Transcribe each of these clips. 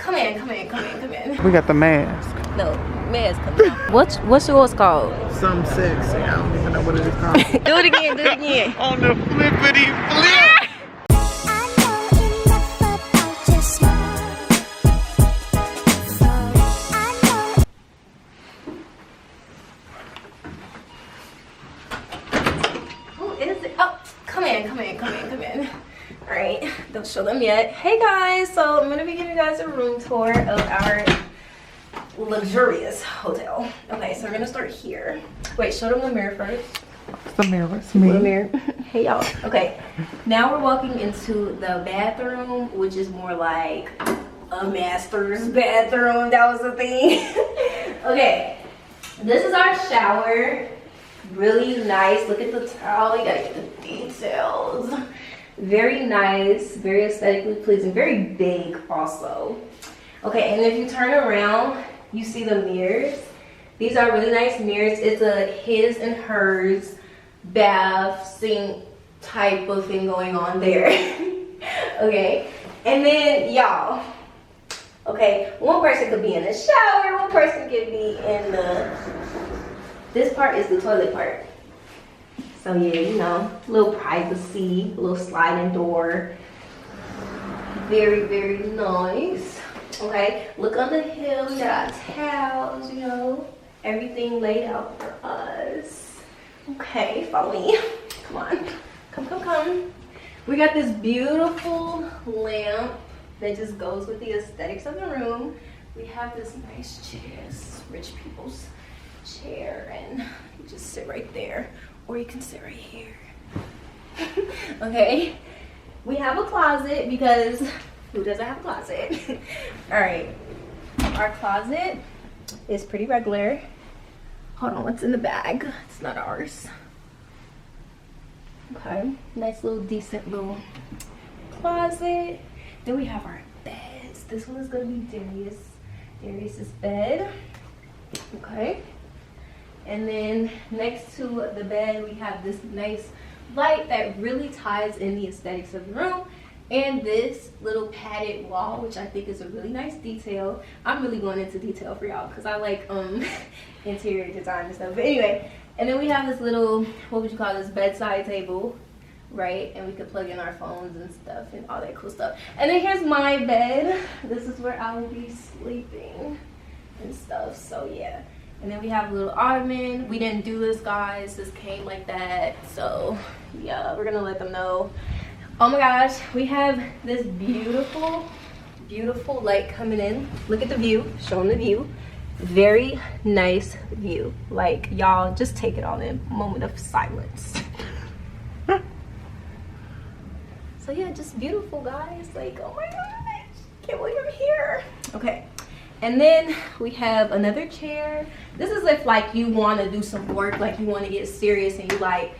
come in. We got the mask. No, mask come down. What's yours called? Some sexy. I don't even know what it is called. Do it again. On the flippity flip. Who is it? Oh, come in. All right, don't show them yet. Hey guys, so I'm gonna be giving you guys a room tour of our luxurious hotel. Okay, so we're gonna start here. Wait, show them the mirror first. It's the mirror. It's me. The mirror. Hey y'all. Okay, now we're walking into the bathroom, which is more like a master's bathroom. That was the thing. Okay, this is our shower. Really nice. Look at the towel. You gotta get the details. Very nice, very aesthetically pleasing, very big also. Okay, and if you turn around, you see the mirrors. These are really nice mirrors. It's a his and hers bath sink type of thing going on there. Okay, and then y'all, okay, one person could be in the shower, one person could be in this part is the toilet part. So yeah, you know, a little privacy, a little sliding door. Very, very nice. Okay, look on the hill, we got our towels, you know, everything laid out for us. Okay, follow me. Come on, come. We got this beautiful lamp that just goes with the aesthetics of the room. We have this nice chair, this rich people's chair, and you just sit right there. Or you can sit right here. Okay, we have a closet because who doesn't have a closet? All right, our closet is pretty regular. Hold on, what's in the bag? It's not ours. Okay, nice little decent little closet. Then we have our beds. This one is gonna be Darius's bed. Okay. And then next to the bed, we have this nice light that really ties in the aesthetics of the room. And this little padded wall, which I think is a really nice detail. I'm really going into detail for y'all because I like interior design and stuff. But anyway, and then we have this little, what would you call this, bedside table, right? And we could plug in our phones and stuff and all that cool stuff. And then here's my bed. This is where I will be sleeping and stuff, so yeah. And then we have a little ottoman. We didn't do this, guys. This came like that. So, yeah, we're going to let them know. Oh, my gosh. We have this beautiful, beautiful light coming in. Look at the view. Show them the view. Very nice view. Like, y'all, just take it all in. Moment of silence. So, yeah, just beautiful, guys. Like, oh, my gosh. Can't believe I'm here. Okay. And then we have another chair. This is if like you want to do some work, like you want to get serious and you like,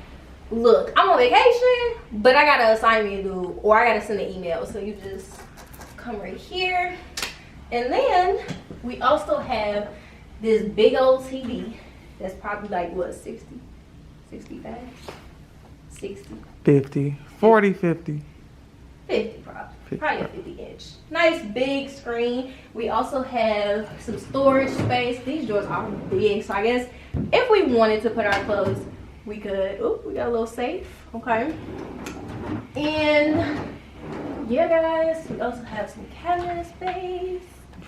look, I'm on vacation, but I got an assignment to do, or I got to send an email. So you just come right here. And then we also have this big old TV that's probably like what, 60, 65, 60, 50, 40, 50. 50 probably a 50-inch. Nice big screen. We also have some storage space. These drawers are big, so I guess if we wanted to put our clothes, we could. Oh, we got a little safe. Okay. And yeah, guys, we also have some cabinet space.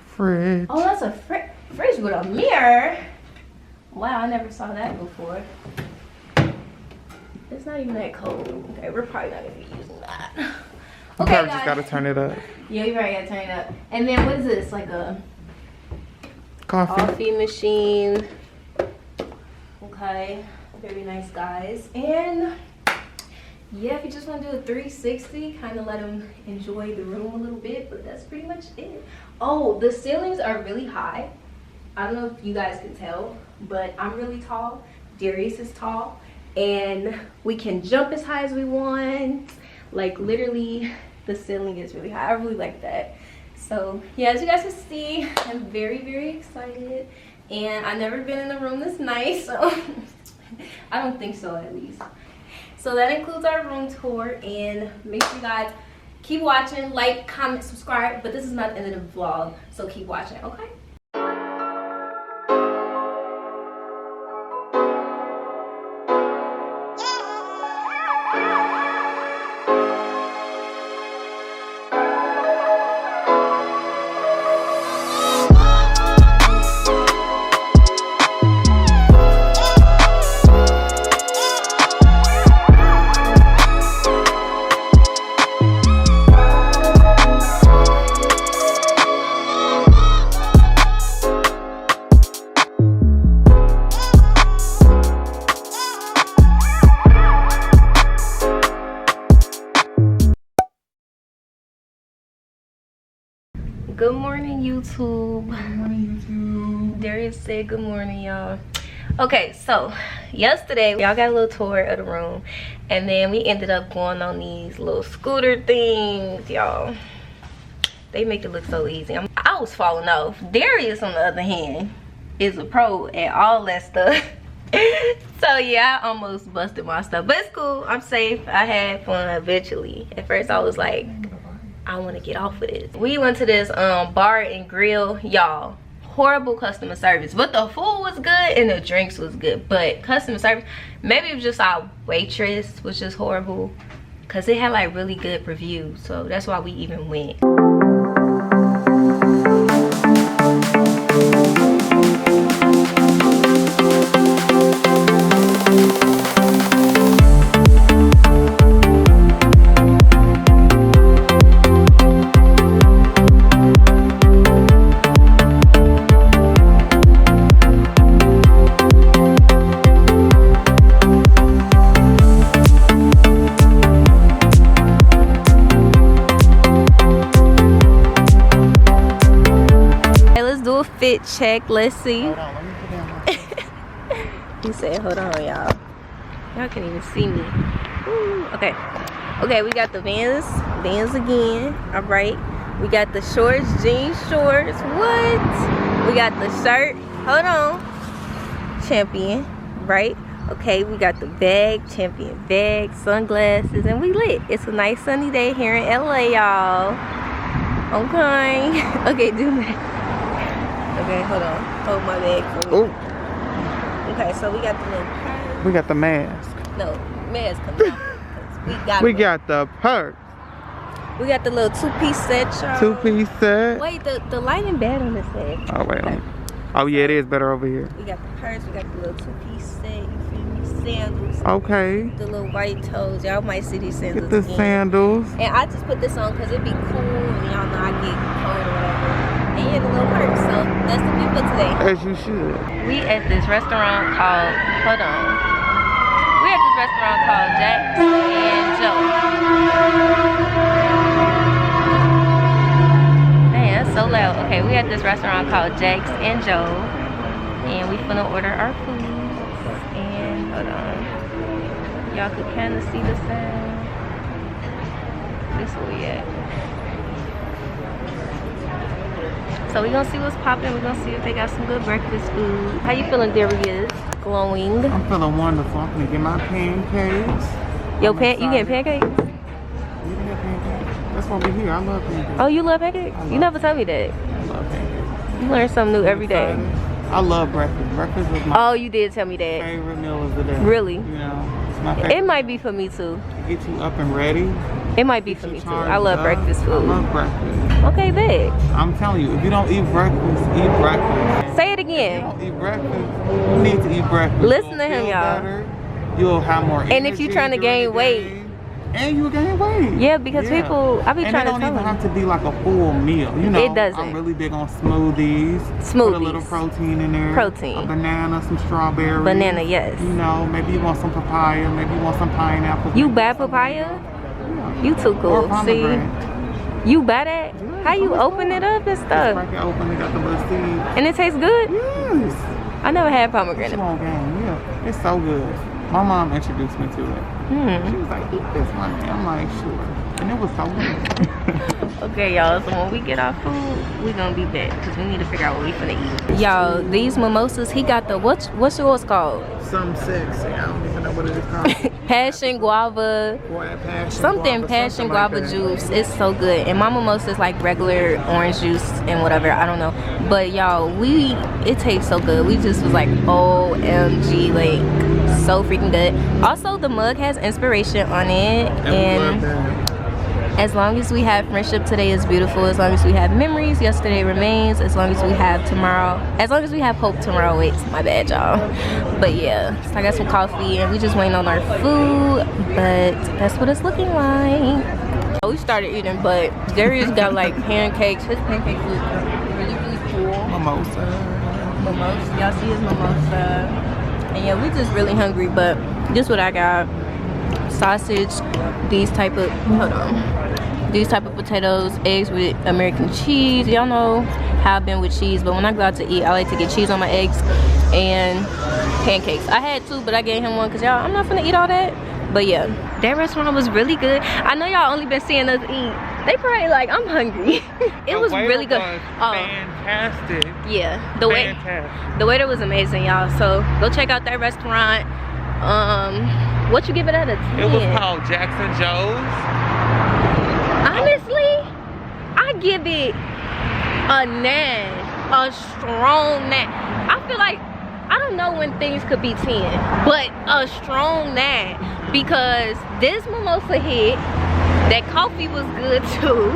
Fridge. Oh, that's a fridge with a mirror. Wow, I never saw that before. It's not even that cold. Okay, we're probably not gonna be using that. You Okay, probably guys. just gotta turn it up. Yeah, you probably gotta turn it up. And then what is this? Like a Coffee machine. Okay, very nice, guys. And yeah, if you just want to do a 360, kind of let them enjoy the room a little bit, but that's pretty much it. Oh, the ceilings are really high. I don't know if you guys can tell, but I'm really tall. Darius is tall, and we can jump as high as we want. Like literally, the ceiling is really high. I really like that. So yeah, as you guys can see, I'm very, very excited. And I've never been in a room this nice, so I don't think so, at least. So that includes our room tour, and make sure you guys keep watching, like, comment, subscribe. But this is not the end of the vlog, so keep watching, okay? Good morning, YouTube. Good morning, YouTube. Darius said good morning, y'all. Okay, so yesterday y'all got a little tour of the room, and then we ended up going on these little scooter things, y'all. They make it look so easy. I was falling off. Darius, on the other hand, is a pro at all that stuff. So yeah, I almost busted my stuff, but it's cool. I'm safe. I had fun eventually. At first I was like, I want to get off of this. We went to this bar and grill, y'all. Horrible customer service, but the food was good and the drinks was good. But customer service, maybe it was just our waitress was just horrible, because it had like really good reviews, so that's why we even went. Fit check, let's see. Hold on, let me put down my He said hold on, y'all can't even see me. Ooh, okay, we got the Vans again. All right, we got the shorts, jean shorts. What? We got the shirt, hold on, Champion, right? Okay, we got the bag, Champion bag, sunglasses, and we lit. It's a nice sunny day here in LA, y'all. Okay, do that. Okay, hold on. Hold my bag for me. Ooh. Okay, so we got the little purse. We got the mask. No, mask coming out. We got the purse. We got the little two-piece set, y'all. Two-piece set. Wait, the lighting bad on this side. Oh, wait. Okay. Oh, yeah, it is better over here. We got the purse. We got the little two-piece set. You feel me? Sandals. Okay. The little white toes. Y'all might see these sandals Get the again. sandals. And I just put this on because it'd be cool. And y'all know I get cold or whatever. And you had a little purse. So that's the fit for today. As you should. We at this restaurant called, hold on. We at this restaurant called Jack's and Joe. Dang, that's so loud. Okay, we at this restaurant called Jack's and Joe. And we finna order our food. And hold on. Y'all could kind of see the sound. This where we at. So we gonna see what's popping. We're gonna see if they got some good breakfast food. How you feeling, Darius? Glowing. I'm feeling wonderful. I'm gonna get my pancakes. You getting pancakes? You didn't have pancakes? That's why we're here. I love pancakes. Oh, you love pancakes? You never told me that. I love pancakes. You learn something new every day. I love breakfast. Breakfast is my Oh, you did tell me that. favorite meal of the day. Really? You know, it's my favorite. It might be for me too. Get you up and ready. It might be for me too. I love breakfast I food. love breakfast. Okay, big. I'm telling you, if you don't eat breakfast, eat breakfast. Say it If you again. don't eat breakfast, you need to eat breakfast. Listen You'll to him, feel y'all. better. You'll have more energy. And if you're trying to during gain the weight. day, and you gain weight. Yeah, because people, I be and trying to it don't tell even them. have to be like a full meal. You know, It doesn't. I'm really big on smoothies. Put a little Smoothies. protein in there. Protein. A banana, some strawberries. Banana, yes. You know, maybe you want some papaya. Maybe you want some pineapple. You maybe buy want some papaya? mango. You too Or cool. See? pomegranate. You buy that? Yeah, How you from the open store. it up and Just stuff? crack it open. They got the little seeds. And it tastes good? Yes. I never had You pomegranate. won't gain. Yeah. It's so good. My mom introduced me to it. She was like, eat this one. I'm like, sure. And it was so good. Okay, y'all, so when we get our food, we gonna be back because we need to figure out what we finna eat. Y'all, these mimosas, he got the, what's yours called? Some sexy. I don't even know what it is called. Passion guava. Passion guava like juice. It's so good. And my mimosa is like regular orange juice and whatever. I don't know. But y'all, it tastes so good. We just was like, OMG, like so freaking good. Also, the mug has inspiration on it. And as long as we have friendship, today is beautiful. As long as we have memories, yesterday remains. As long as we have tomorrow, as long as we have hope, tomorrow waits. My bad, y'all. But yeah, so I got some coffee and we just waiting on our food. But that's what it's looking like. We started eating, but Darius got like pancakes. His pancakes look really, really cool. Mimosa. Y'all see his mimosa. And yeah, we just really hungry, but this is what I got. Sausage, these type of potatoes, eggs with American cheese. Y'all know how I've been with cheese, but when I go out to eat, I like to get cheese on my eggs and pancakes. I had two, but I gave him one because y'all, I'm not gonna eat all that. But yeah, that restaurant was really good. I know y'all only been seeing us eat. They probably like, I'm hungry. It was really good. Fantastic. Yeah, the waiter was amazing, y'all. So go check out that restaurant. What you give it out of 10? It was called Jackson Joe's. Honestly, I give it a 9, a strong 9. I feel like, I don't know when things could be 10, but a strong 9 because this mimosa hit, that coffee was good too,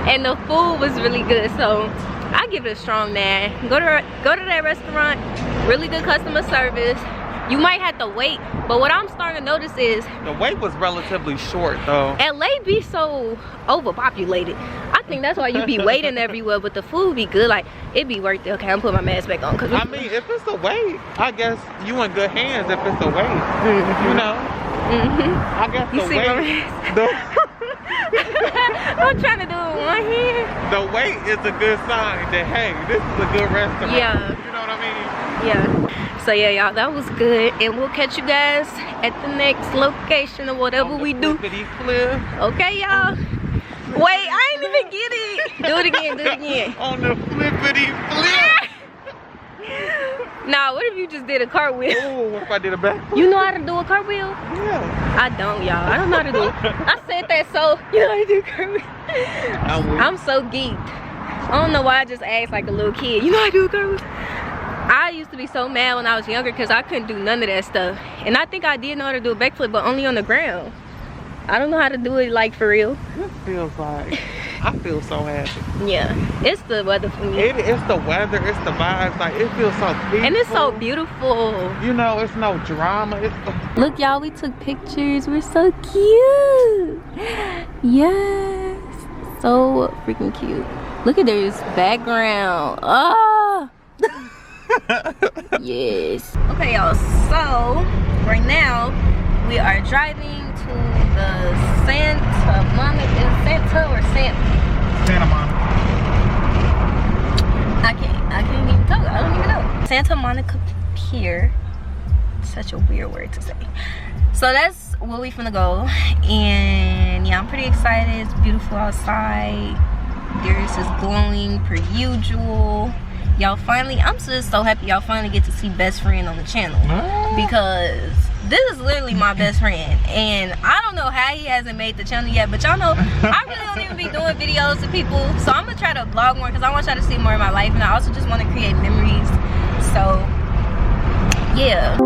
and the food was really good. So I give it a strong 9. Go to that restaurant, really good customer service. You might have to wait, but what I'm starting to notice is the wait was relatively short though. LA be so overpopulated. I think that's why you be waiting everywhere, but the food be good. Like, it be worth it. Okay, I'm putting my mask back on. I mean, if it's a wait, I guess you in good hands if it's a wait. You know? I guess you the see wait. I'm trying to do it with one hand. The wait is a good sign that, hey, this is a good restaurant. Yeah. You know what I mean? Yeah. So yeah, y'all, that was good, and we'll catch you guys at the next location or whatever we do. Okay, y'all. Wait, I ain't even get it. Do it again. On the flippity flip. Nah, what if you just did a cartwheel? Oh, if I did a backflip? You know how to do a cartwheel? Yeah. I don't, y'all. I don't know how to do it. I said that so you know how to do a cartwheel. I'm so geeked. I don't know why I just asked like a little kid. You know how to do a cartwheel? I used to be so mad when I was younger because I couldn't do none of that stuff. And I think I did know how to do a backflip, but only on the ground. I don't know how to do it like for real. It feels like, I feel so happy. Yeah, it's the weather for me. It's the weather, it's the vibes. Like, it feels so peaceful. And it's so beautiful. You know, it's no drama. Look, y'all, we took pictures. We're so cute. Yes, so freaking cute. Look at this background. Oh. Yes. Okay, y'all, so right now we are driving to the Santa Monica. Is it Santa or Santa Monica. I can't even tell. I don't even know. Santa Monica Pier. Such a weird word to say. So that's where we finna go, and yeah, I'm pretty excited. It's beautiful outside. Darius is glowing per usual. Y'all finally, I'm just so happy y'all finally get to see best friend on the channel, because this is literally my best friend, and I don't know how he hasn't made the channel yet, but y'all know I really don't even be doing videos to people, so I'm gonna try to vlog more because I want y'all to see more of my life, and I also just want to create memories. So yeah.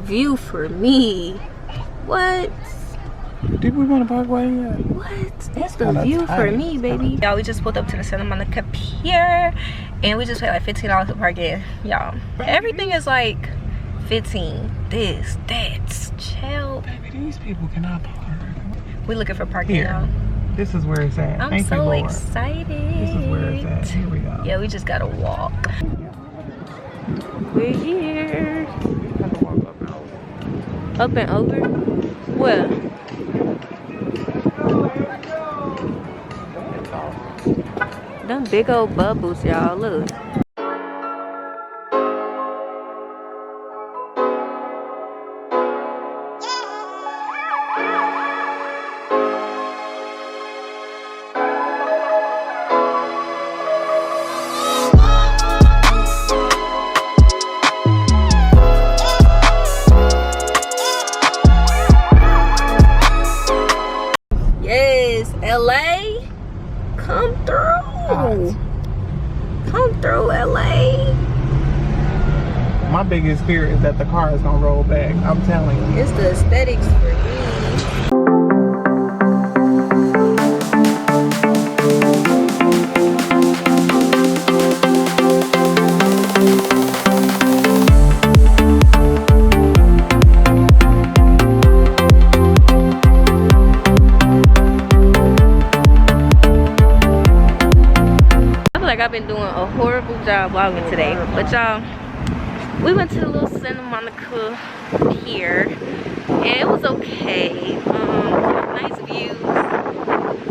View for me. What? Did we want to Parkway yet? What? It's the view for me, baby. Y'all, we just pulled up to the Santa Monica Pier, and we just paid like $15 to park in. Y'all, everything is like 15. This, that's chill. Baby, these people cannot park. We looking for parking now. This is where it's at. I'm Thank you, so Lord. excited. This is where it's at. Here we go. Yeah, we just gotta walk. We're here. Up and over? Where? Them big old bubbles, y'all. Look. Yes, LA, come through. Come through, LA. My biggest fear is that the car is gonna roll back. I'm telling you. It's the aesthetics for me. Like I've been doing a horrible job vlogging today, but y'all, we went to the little Santa Monica Pier and it was okay. Nice views.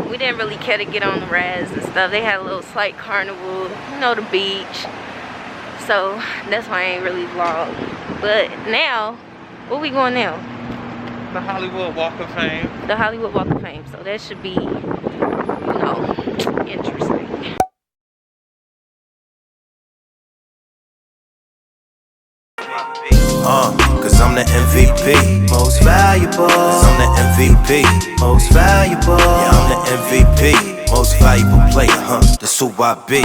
We didn't really care to get on the rides and stuff. They had a little slight carnival, you know, the beach, so that's why I ain't really vlog. But now, where we going now? The Hollywood Walk of Fame. The Hollywood Walk of Fame, so that should be, you know, interesting. Cause I'm the MVP, most valuable. Cause I'm the MVP, most valuable. Yeah, I'm the MVP, most valuable player, That's who I be.